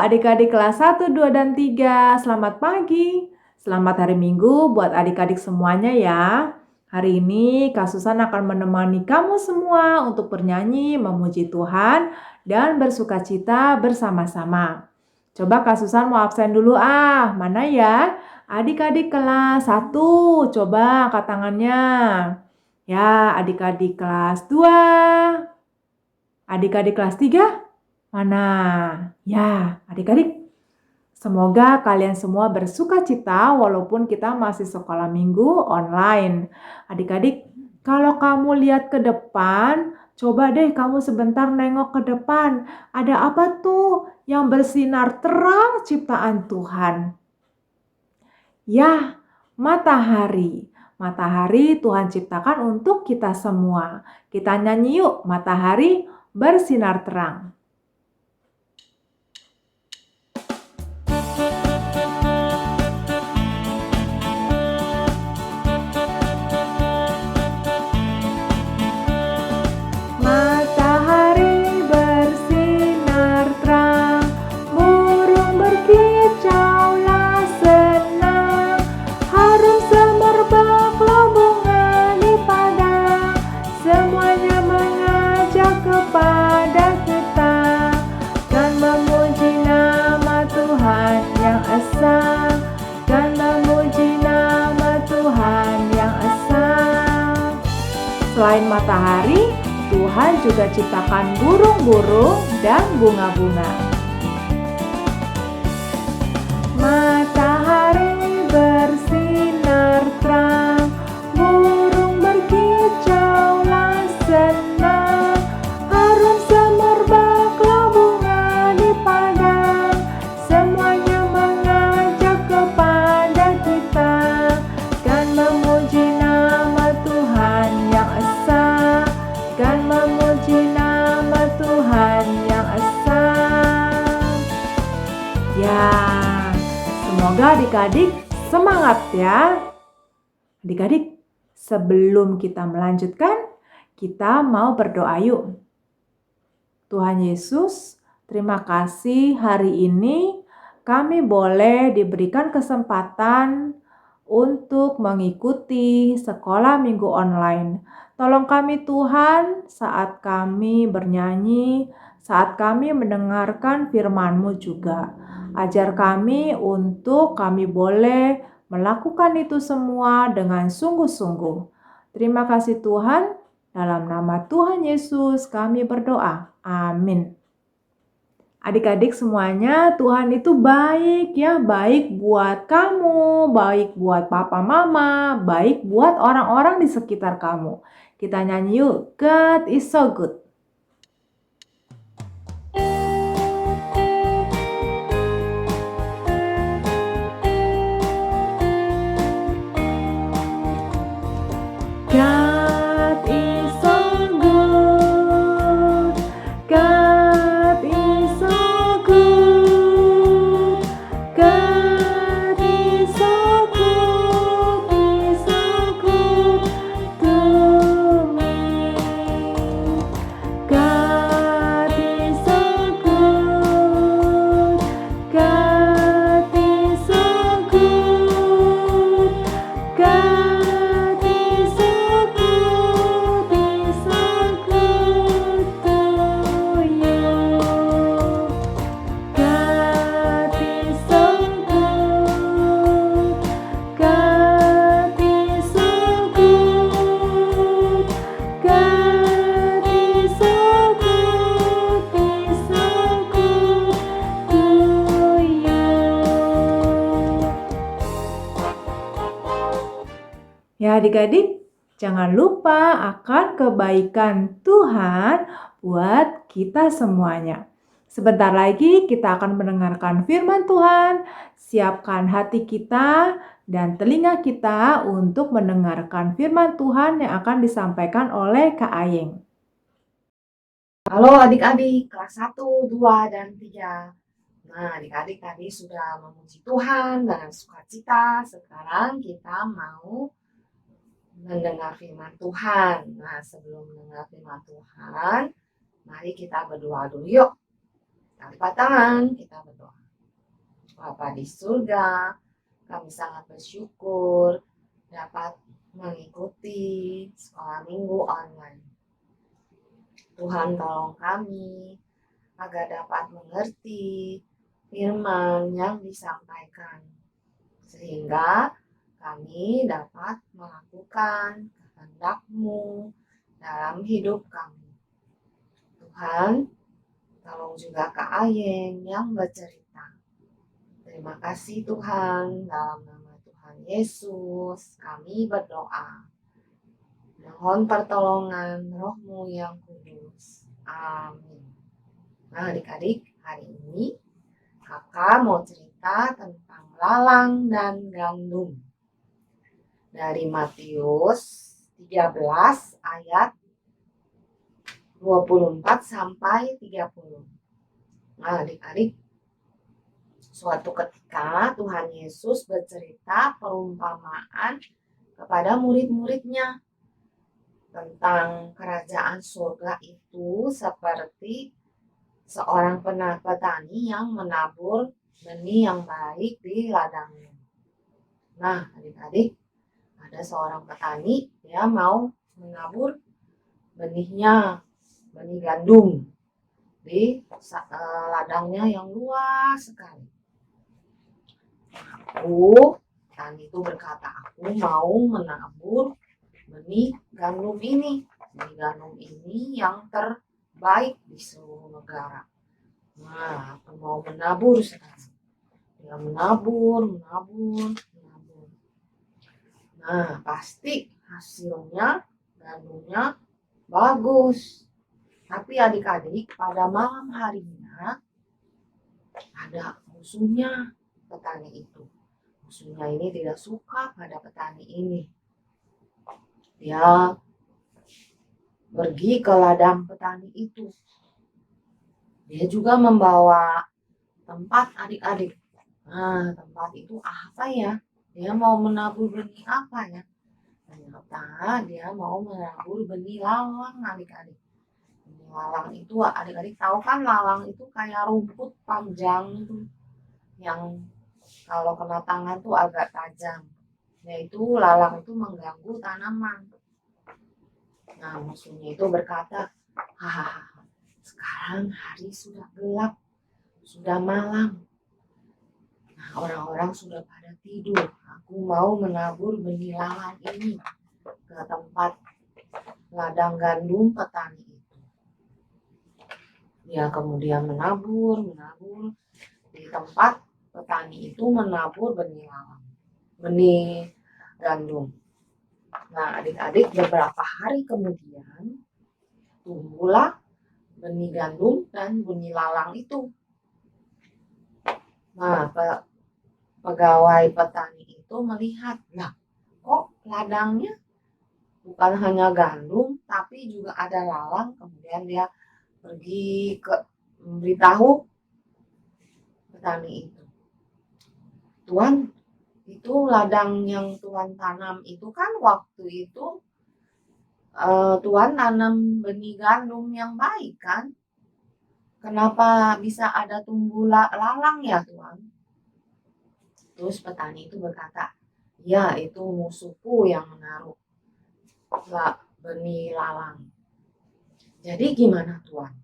adik-adik kelas 1, 2, dan 3. Selamat pagi. Selamat hari Minggu buat adik-adik semuanya ya. Hari ini Kak Susan akan menemani kamu semua untuk bernyanyi, memuji Tuhan, dan bersukacita bersama-sama. Coba Kak Susan mau absen dulu Mana ya? Adik-adik kelas 1, coba angkat tangannya. Ya, adik-adik kelas 2. Adik-adik kelas 3. Mana? Ya, adik-adik, semoga kalian semua bersukacita walaupun kita masih sekolah minggu online. Adik-adik, kalau kamu lihat ke depan, coba deh kamu sebentar nengok ke depan. Ada apa tuh yang bersinar terang ciptaan Tuhan? Ya, matahari. Matahari Tuhan ciptakan untuk kita semua. Kita nyanyi yuk, matahari bersinar terang. Matahari bersinar terang, burung berkicaulah senang, harum semerbaklah bunga di padang, semuanya mengajak kepada kita, dan memuji nama Tuhan yang esa, dan memuji nama Tuhan yang esa. Selain matahari, Tuhan juga ciptakan burung-burung dan bunga-bunga. Matahari bersinar terang, burung berkicaulah senang, harum semerbaklah bunga di padang, semuanya mengajak kepada kita, dan memuji nama Tuhan yang esa, dan memuji nama Tuhan yang esa. Ya, semoga adik-adik semangat ya. Adik-adik, sebelum kita melanjutkan, kita mau berdoa yuk. Tuhan Yesus, terima kasih hari ini kami boleh diberikan kesempatan untuk mengikuti sekolah minggu online. Tolong kami Tuhan saat kami bernyanyi, saat kami mendengarkan firman-Mu juga. Ajar kami untuk kami boleh melakukan itu semua dengan sungguh-sungguh. Terima kasih Tuhan, dalam nama Tuhan Yesus kami berdoa. Amin. Adik-adik semuanya, Tuhan itu baik ya, baik buat kamu, baik buat papa mama, baik buat orang-orang di sekitar kamu. Kita nyanyi yuk, God is so good. God is so good, God is so good, God is so good, He's so good to me. God is so good, God is so good, God is so good, He's so good to you. God is so good, God is so good, God is so good, He's so good to you. Ya adik-adik, jangan lupa akan kebaikan Tuhan buat kita semuanya. Sebentar lagi kita akan mendengarkan firman Tuhan. Siapkan hati kita dan telinga kita untuk mendengarkan firman Tuhan yang akan disampaikan oleh Kak Ayeng. Halo adik-adik kelas 1, 2, dan 3. Nah, adik-adik tadi sudah memuji Tuhan dengan sukacita. Sekarang kita mau mendengar firman Tuhan. Nah, sebelum mendengar firman Tuhan, mari kita berdoa dulu yuk. Angkat tangan, kita berdoa. Bapa di surga, kami sangat bersyukur dapat mengikuti sekolah minggu online. Tuhan tolong kami agar dapat mengerti firman yang disampaikan, sehingga kami dapat melakukan kehendak-Mu dalam hidup kami. Tuhan, tolong juga Kak Ayeng yang bercerita. Terima kasih Tuhan, dalam nama Tuhan Yesus kami berdoa. Mohon pertolongan Roh-Mu yang kudus. Amin. Nah adik-adik, hari ini kakak mau cerita tentang lalang dan gandum. Dari Matius 13 ayat 24 sampai 30. Nah adik-adik, suatu ketika Tuhan Yesus bercerita perumpamaan kepada murid-muridnya tentang kerajaan surga itu seperti seorang petani yang menabur benih yang baik di ladangnya. Nah, adik-adik, ada seorang petani, dia mau menabur benihnya, benih gandum di ladangnya yang luas sekali. Petani itu berkata, aku mau menabur benih gandum ini. Benih gandum ini yang terbaik di seluruh negara. Nah, aku mau menabur sekarang. Dia menabur. Nah, pasti hasilnya gandumnya bagus. Tapi adik-adik, pada malam harinya ada musuhnya petani itu. Musuhnya ini tidak suka pada petani ini. Dia pergi ke ladang petani itu. Dia juga membawa tempat adik-adik. Nah, tempat itu apa ya? Dia mau menabur benih apa ya? Ternyata dia mau menabur benih lalang adik-adik. Benih lalang itu adik-adik tahu kan, lalang itu kayak rumput panjang itu. Yang kalau kena tangan tuh agak tajam. Yaitu lalang itu mengganggu tanaman. Nah, musuhnya itu berkata, hahaha, sekarang hari sudah gelap, sudah malam. Nah, orang-orang sudah pada tidur. Aku mau menabur benih lalang ini ke tempat ladang gandum petani itu. Dia kemudian menabur di tempat petani itu menabur benih lalang, benih gandum. Nah, adik-adik, beberapa hari kemudian tumbuhlah benih gandum dan benih lalang itu. Nah, pegawai petani itu melihat, lah kok ladangnya bukan hanya gandum tapi juga ada lalang. Kemudian dia pergi ke memberitahu petani itu, Tuan, itu ladang yang Tuan tanam itu kan waktu itu Tuan tanam benih gandum yang baik kan? Kenapa bisa ada tumbuh lalang ya Tuan? Terus petani itu berkata, ya itu musuhku yang menaruh benih lalang. Jadi gimana Tuan?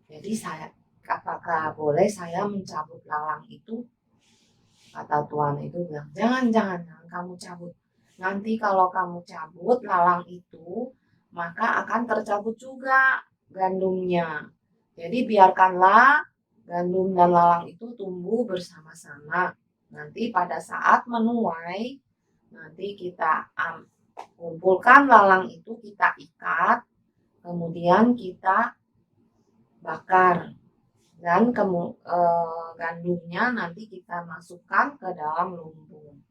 Jadi apakah boleh saya mencabut lalang itu? Kata Tuan itu bilang, jangan kamu cabut. Nanti kalau kamu cabut lalang itu, maka akan tercabut juga gandumnya. Jadi biarkanlah gandum dan lalang itu tumbuh bersama-sama. Nanti pada saat menuai, nanti kita kumpulkan lalang itu, kita ikat, kemudian kita bakar. Dan gandumnya nanti kita masukkan ke dalam lumbung.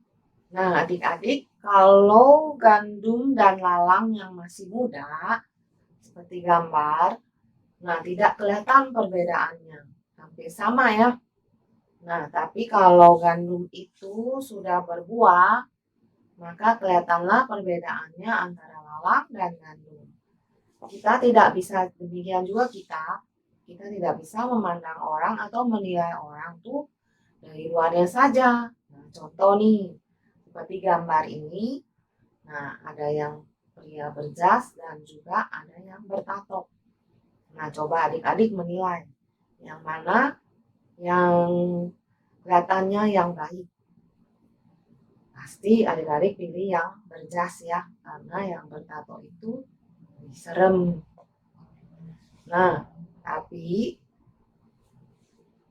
Nah adik-adik, kalau gandum dan lalang yang masih muda, seperti gambar, nah tidak kelihatan perbedaannya, hampir sama ya. Nah tapi kalau gandum itu sudah berbuah, maka kelihatanlah perbedaannya antara lalang dan gandum. Kita tidak bisa demikian juga kita. kita tidak bisa memandang orang atau menilai orang tuh dari luarnya saja. Nah, contoh nih, seperti gambar ini, nah ada yang pria berjas dan juga ada yang bertato. Nah, coba adik-adik menilai yang mana yang kelihatannya yang baik. Pasti adik-adik pilih yang berjas ya, karena yang bertato itu lebih serem. Nah, tapi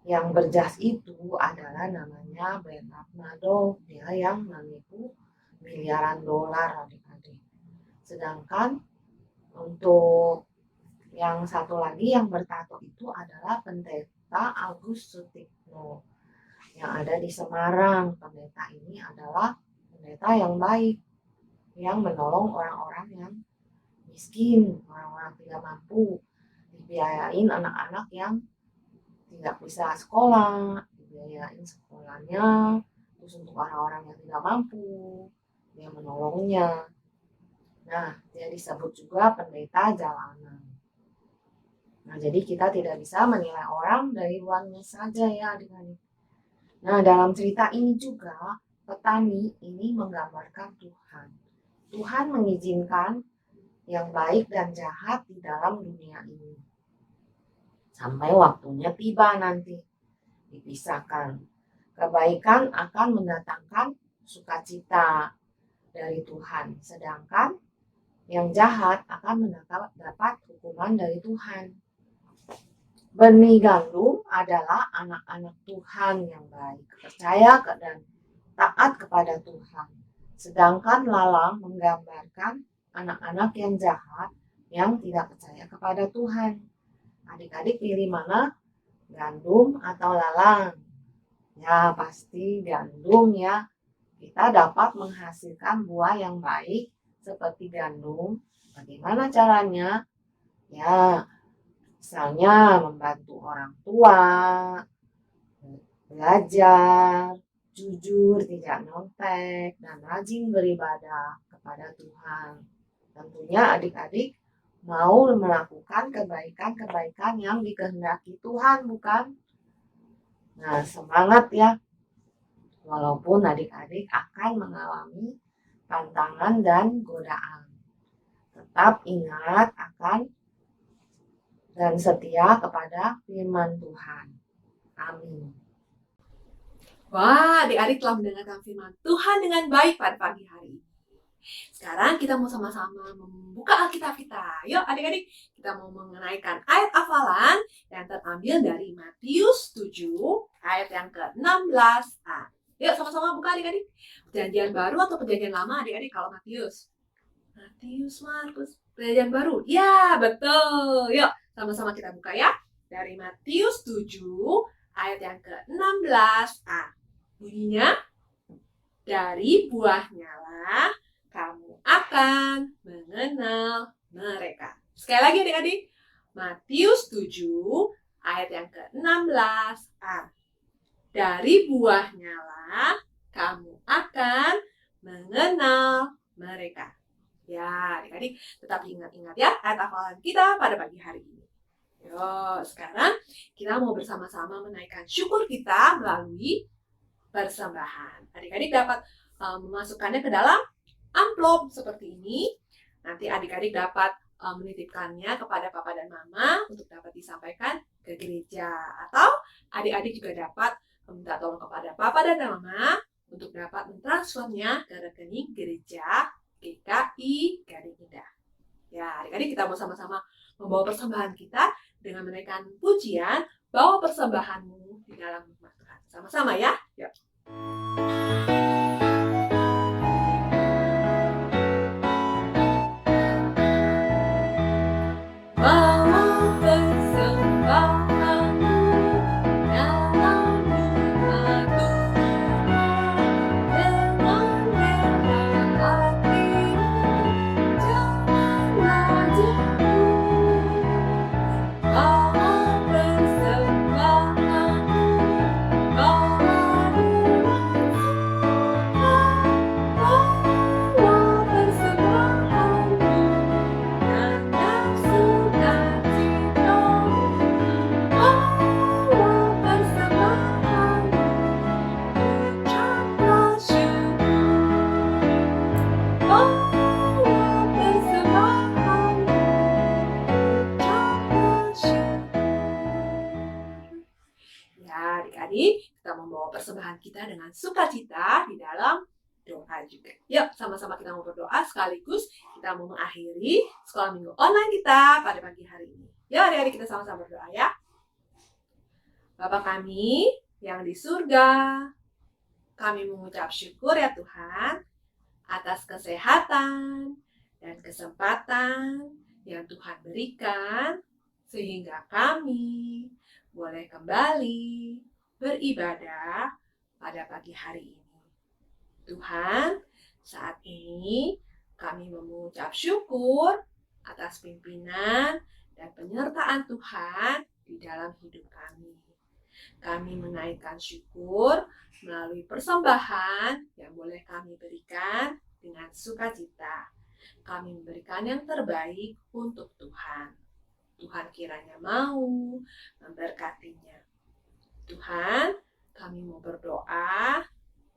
yang berjas itu adalah namanya Bernard Madoff. Dia yang menipu miliaran dolar adik-adik. Sedangkan untuk yang satu lagi yang bertato itu adalah pendeta Agus Sutikno yang ada di Semarang. Pendeta ini adalah pendeta yang baik, yang menolong orang-orang yang miskin, orang-orang tidak mampu, dibiayain anak-anak yang tidak bisa sekolah, dibiayain sekolahnya, terus untuk orang-orang yang tidak mampu, dia menolongnya. Nah, dia disebut juga pendeta jalanan. Nah, jadi kita tidak bisa menilai orang dari luarnya saja ya adik-adik. Nah, dalam cerita ini juga, petani ini menggambarkan Tuhan. Tuhan mengizinkan yang baik dan jahat di dalam dunia ini. Sampai waktunya tiba nanti, dipisahkan. Kebaikan akan mendatangkan sukacita dari Tuhan, sedangkan yang jahat akan mendapat hukuman dari Tuhan. Benih gandum adalah anak-anak Tuhan yang baik, percaya dan taat kepada Tuhan. Sedangkan lalang menggambarkan anak-anak yang jahat yang tidak percaya kepada Tuhan. Adik-adik pilih mana? Gandum atau lalang? Ya, pasti gandum ya. Kita dapat menghasilkan buah yang baik seperti gandum. Bagaimana caranya? Ya, misalnya membantu orang tua, belajar, jujur, tidak nyontek, dan rajin beribadah kepada Tuhan. Tentunya adik-adik mau melakukan kebaikan-kebaikan yang dikehendaki Tuhan, bukan? Nah, semangat ya. Walaupun adik-adik akan mengalami tantangan dan godaan. Tetap ingat akan dan setia kepada firman Tuhan. Amin. Wah, adik-adik telah mendengarkan firman Tuhan dengan baik pada pagi hari ini. Sekarang kita mau sama-sama membuka Alkitab kita. Yuk adik-adik, kita mau mengenaikan ayat hafalan yang terambil dari Matius 7 ayat yang ke-16a. Yuk sama-sama buka adik-adik. Perjanjian baru atau perjanjian lama adik-adik kalau Matius? Matius, Markus, perjanjian baru. Ya, betul. Yuk sama-sama kita buka ya. Dari Matius 7 ayat yang ke-16a. Bunyinya, dari buahnya lah kamu akan mengenal mereka. Sekali lagi adik-adik, Matius 7 ayat yang ke-16a. Dari buahnya lah kamu akan mengenal mereka. Ya, adik-adik tetap ingat-ingat ya ayat hafalan kita pada pagi hari ini. Yuk, sekarang kita mau bersama-sama menaikkan syukur kita melalui persembahan. Adik-adik dapat memasukkannya ke dalam amplop seperti ini. Nanti adik-adik dapat menitipkannya kepada papa dan mama untuk dapat disampaikan ke gereja. Atau adik-adik juga dapat meminta tolong kepada papa dan mama untuk dapat mentransfernya ke rekening gereja GKI Gading Indah. Ya, adik-adik kita mau sama-sama membawa persembahan kita dengan menaikkan pujian, bawa persembahanmu di dalam rumah Tuhan. Sama-sama ya. Yuk. ini kita membawa persembahan kita dengan sukacita di dalam doa juga. Yuk, sama-sama kita mau berdoa sekaligus kita mau mengakhiri sekolah minggu online kita pada pagi hari ini. Yuk adik-adik kita sama-sama berdoa ya. Bapa kami yang di surga, kami mengucap syukur ya Tuhan atas kesehatan dan kesempatan yang Tuhan berikan sehingga kami boleh kembali beribadah pada pagi hari ini. Tuhan, saat ini kami mengucap syukur atas pimpinan dan penyertaan Tuhan di dalam hidup kami. Kami menaikkan syukur melalui persembahan yang boleh kami berikan dengan sukacita. Kami memberikan yang terbaik untuk Tuhan. Tuhan kiranya mau memberkatinya. Tuhan, kami mau berdoa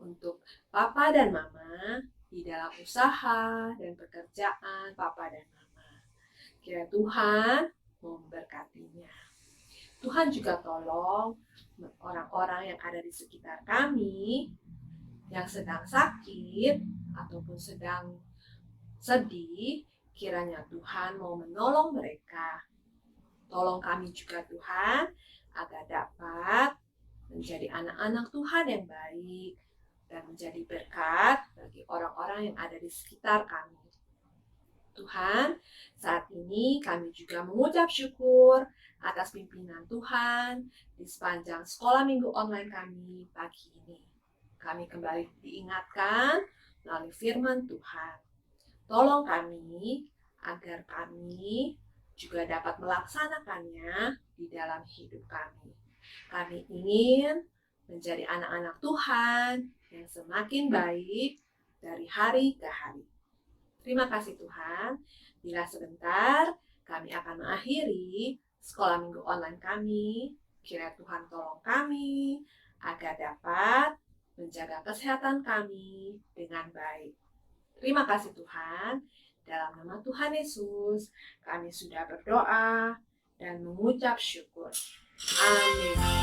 untuk Papa dan Mama di dalam usaha dan pekerjaan Papa dan Mama. Kiranya Tuhan mau memberkatinya. Tuhan juga tolong orang-orang yang ada di sekitar kami yang sedang sakit ataupun sedang sedih, kiranya Tuhan mau menolong mereka. Tolong kami juga Tuhan agar dapat menjadi anak-anak Tuhan yang baik dan menjadi berkat bagi orang-orang yang ada di sekitar kami. Tuhan, saat ini kami juga mengucap syukur atas pimpinan Tuhan di sepanjang sekolah minggu online kami pagi ini. Kami kembali diingatkan melalui firman Tuhan. Tolong kami agar kami juga dapat melaksanakannya di dalam hidup kami. Kami ingin menjadi anak-anak Tuhan yang semakin baik dari hari ke hari. Terima kasih Tuhan. Bila sebentar kami akan mengakhiri sekolah minggu online kami, kiranya Tuhan tolong kami agar dapat menjaga kesehatan kami dengan baik. Terima kasih Tuhan. Dalam nama Tuhan Yesus, kami sudah berdoa dan mengucap syukur. Amin.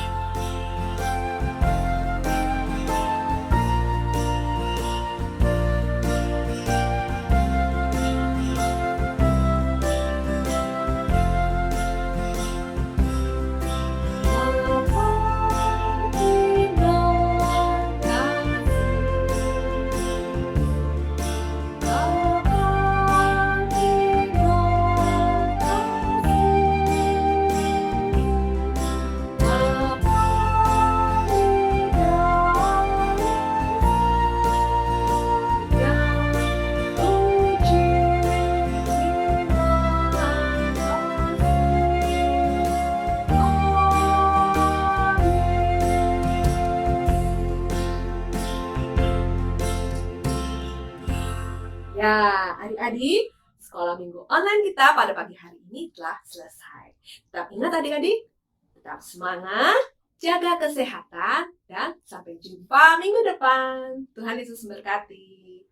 Ya, adik-adik, sekolah minggu online kita pada pagi hari ini telah selesai. Tetap ingat adik-adik, tetap semangat, jaga kesehatan, dan sampai jumpa minggu depan. Tuhan Yesus memberkati.